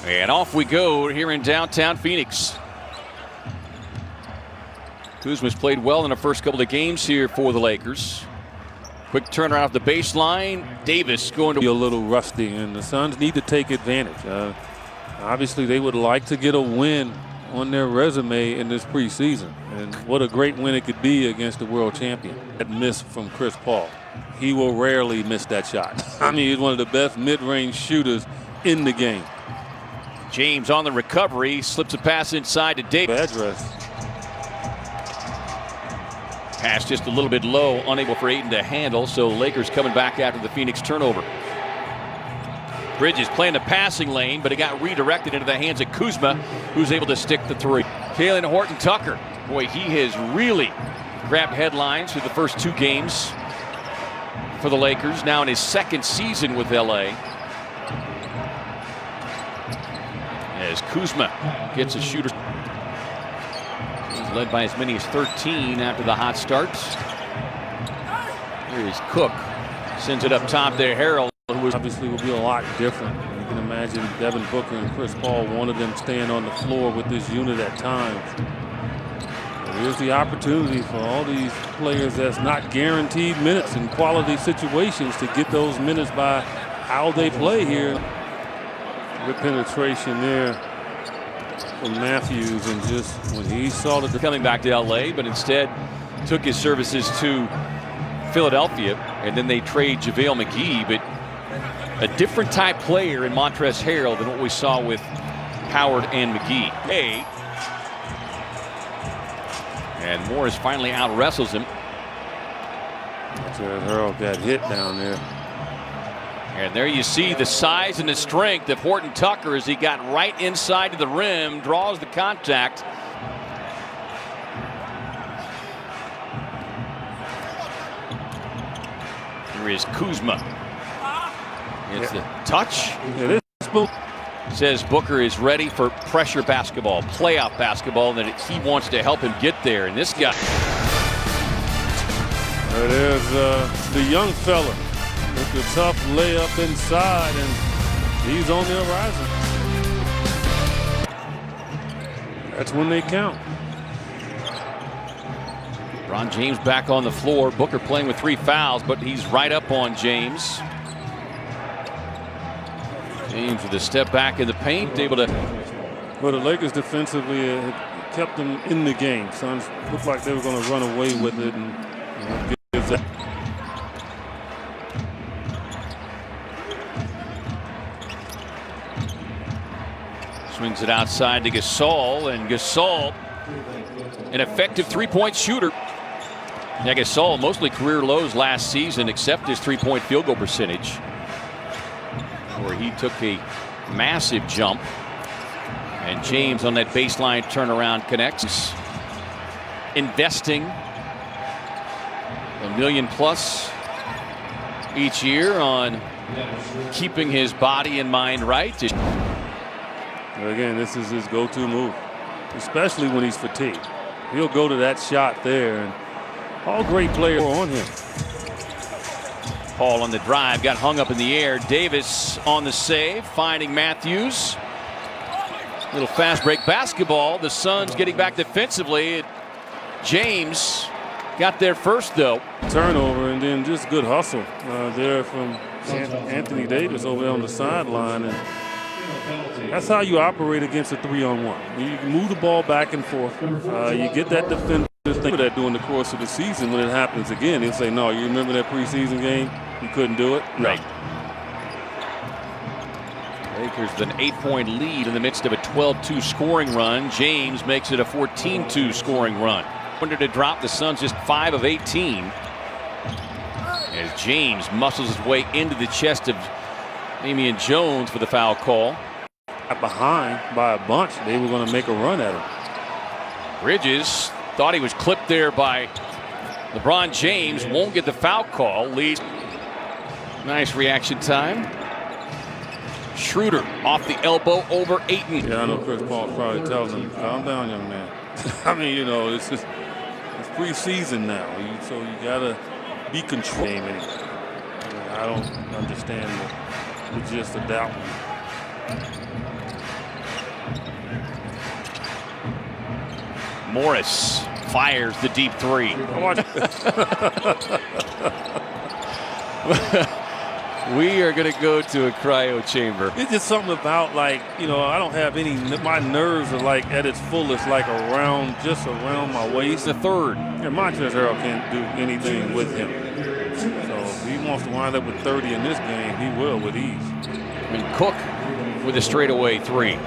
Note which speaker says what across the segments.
Speaker 1: And off we go here in downtown Phoenix. Kuzma's played well in the first couple of games here for the Lakers. Quick turnaround off the baseline. Davis going to
Speaker 2: be a little rusty, and the Suns need to take advantage. Obviously, they would like to get a win on their resume in this preseason. And what a great win it could be against the world champion. That miss from Chris Paul. He will rarely miss that shot. I mean, he's one of the best mid-range shooters in the game.
Speaker 1: James on the recovery, slips a pass inside to Davis.
Speaker 2: Address.
Speaker 1: Pass just a little bit low, unable for Ayton to handle, so Lakers coming back after the Phoenix turnover. Bridges playing the passing lane, but it got redirected into the hands of Kuzma, who's able to stick the three. Talen Horton-Tucker, boy, he has really grabbed headlines through the first two games for the Lakers, now in his second season with LA. As Kuzma gets a shooter. He's led by as many as 13 after the hot starts. Here is Cook. Sends it up top there. Harrell, who was
Speaker 2: obviously will be a lot different. You can imagine Devin Booker and Chris Paul, one of them staying on the floor with this unit at times. Here's the opportunity for all these players that's not guaranteed minutes in quality situations to get those minutes by how they play here. Good penetration there from Matthews, and just when he saw that
Speaker 1: coming back to LA, but instead took his services to Philadelphia, and then they trade JaVale McGee, but a different type player in Montrezl Harrell than what we saw with Howard and McGee. Hey, and Morris finally out wrestles him.
Speaker 2: Harrell got hit down there.
Speaker 1: And there you see the size and the strength of Horton-Tucker as he got right inside to the rim, draws the contact. Here is Kuzma. It's the touch. Says Booker is ready for pressure basketball, playoff basketball, and that he wants to help him get there. And this guy.
Speaker 2: There's the young fella with the tough layup inside, and he's on the horizon. That's when they count.
Speaker 1: LeBron James back on the floor. Booker playing with 3 fouls, but he's right up on James. James with a step back in the paint, able to.
Speaker 2: Well, the Lakers defensively kept them in the game. Suns looked like they were going to run away with it, and gives that.
Speaker 1: Swings it outside to Gasol, and Gasol, an effective three-point shooter. Now Gasol, mostly career lows last season, except his three-point field goal percentage, where he took a massive jump. And James on that baseline turnaround connects. Investing $1 million plus each year on keeping his body and mind right.
Speaker 2: Again, this is his go-to move, especially when he's fatigued. He'll go to that shot there, and all great players are on him.
Speaker 1: Paul on the drive, got hung up in the air. Davis on the save, finding Matthews. Little fast break basketball. The Suns getting back defensively. James got there first, though.
Speaker 2: Turnover, and then just good hustle there from Anthony Davis over there on the sideline. And that's how you operate against a 3-on-1. You can move the ball back and forth. You get that defender think that during the course of the season. When it happens again, he'll say, no, you remember that preseason game? You couldn't do it?
Speaker 1: Right. Lakers with an 8-point lead in the midst of a 12-2 scoring run. James makes it a 14-2 scoring run. Wanted to drop the Suns just 5 of 18. As James muscles his way into the chest of Damian Jones for the foul call.
Speaker 2: Behind by a bunch, they were going to make a run at him.
Speaker 1: Bridges thought he was clipped there by LeBron James. Won't get the foul call. Leads. Nice reaction time. Schroeder off the elbow over Ayton.
Speaker 2: Yeah, I know Chris Paul probably tells him, calm down, young man. I mean, you know, it's just it's preseason now, so you gotta be controlled. I don't understand the gist of that one.
Speaker 1: Morris fires the deep three. We are going to go to a cryo chamber.
Speaker 2: It's just something about, like, you know, I don't have any, my nerves are like at its fullest, like just around my waist.
Speaker 1: The third.
Speaker 2: And Montrezl Harrell can't do anything with him. So if he wants to wind up with 30 in this game, he will with ease.
Speaker 1: And Cook with a straightaway three.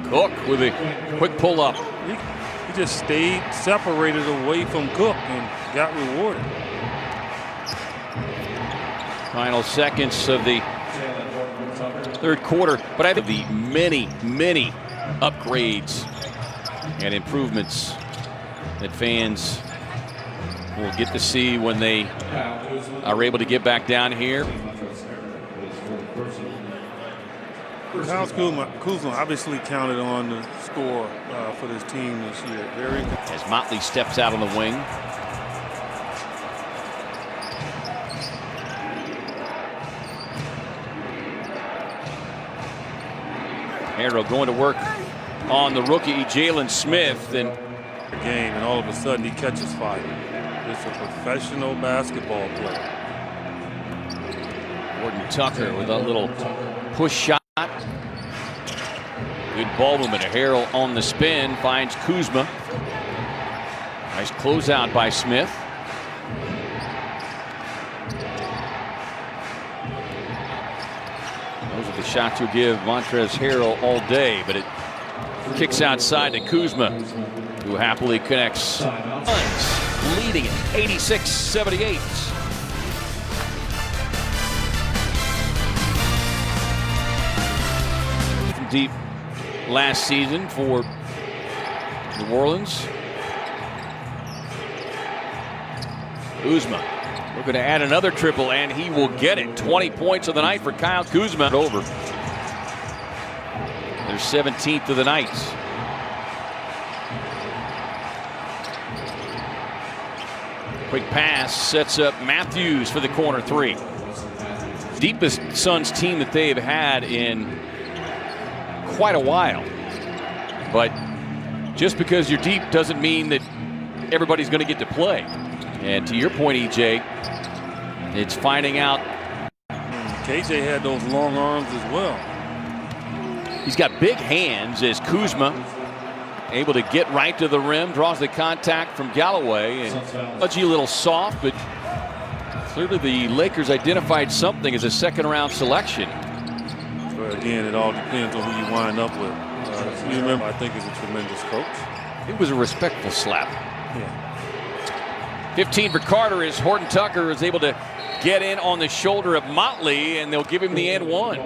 Speaker 1: Cook with a quick pull-up.
Speaker 2: He just stayed separated away from Cook and got rewarded.
Speaker 1: Final seconds of the third quarter, but I think the many upgrades and improvements that fans will get to see when they are able to get back down here.
Speaker 2: Kyle Kuzma obviously counted on the score for this team this year. Very good.
Speaker 1: As Motley steps out on the wing. Harrell going to work on the rookie Jalen Smith, and
Speaker 2: game, and all of a sudden he catches fire. It's a professional basketball player.
Speaker 1: Gordon Tucker with a little push shot. Good ball movement. Harrell on the spin finds Kuzma. Nice closeout by Smith. Those are the shots you'll give Montrezl Harrell all day, but it kicks outside to Kuzma, who happily connects. Suns leading it 86-78. Deep last season for New Orleans. Kuzma looking to add another triple, and he will get it. 20 points of the night for Kyle Kuzma. Over. Their 17th of the night. Quick pass sets up Matthews for the corner three. Deepest Suns team that they have had in quite a while. But just because you're deep doesn't mean that everybody's going to get to play. And to your point, EJ, it's finding out.
Speaker 2: KJ had those long arms as well.
Speaker 1: He's got big hands as Kuzma able to get right to the rim, draws the contact from Galloway, and a little soft, but clearly the Lakers identified something as a second-round selection.
Speaker 2: But again, it all depends on who you wind up with. You remember, I think, is a tremendous coach.
Speaker 1: It was a respectful slap.
Speaker 2: Yeah.
Speaker 1: 15 for Carter as Horton Tucker is able to get in on the shoulder of Motley, and they'll give him the and one.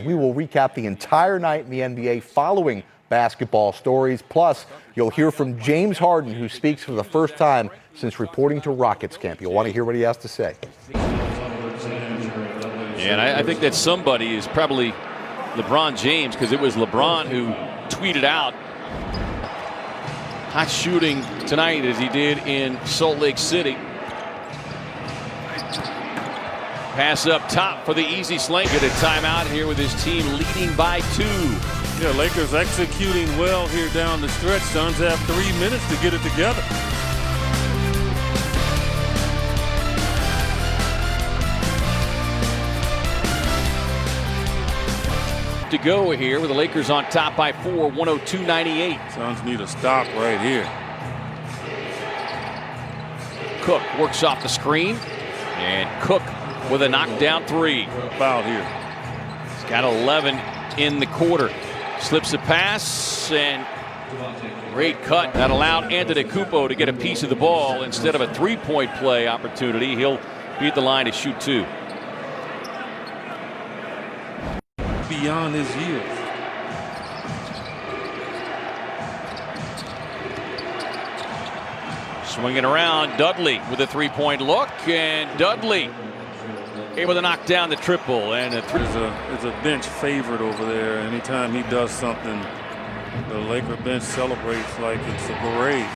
Speaker 3: We will recap the entire night in the NBA following basketball stories. Plus, you'll hear from James Harden, who speaks for the first time since reporting to Rockets camp. You'll want to hear what he has to say.
Speaker 1: And I think that somebody is probably LeBron James, because it was LeBron who tweeted out hot shooting tonight as he did in Salt Lake City. Pass up top for the easy sling. Get a timeout here with his team leading by 2.
Speaker 2: Yeah, Lakers executing well here down the stretch. Suns have 3 minutes to get it together.
Speaker 1: To go here with the Lakers on top by 4, 102-98.
Speaker 2: Suns need a stop right here.
Speaker 1: Cook works off the screen, and Cook with a knockdown 3.
Speaker 2: Foul here.
Speaker 1: He's got 11 in the quarter. Slips a pass, and great cut. That allowed Antetokounmpo to get a piece of the ball instead of a three-point play opportunity. He'll be at the line to shoot 2.
Speaker 2: Beyond his years.
Speaker 1: Swinging around, Dudley with a three-point look, and Dudley able to knock down the triple. And a
Speaker 2: is a bench favorite over there. Anytime he does something, the Laker bench celebrates like it's a parade.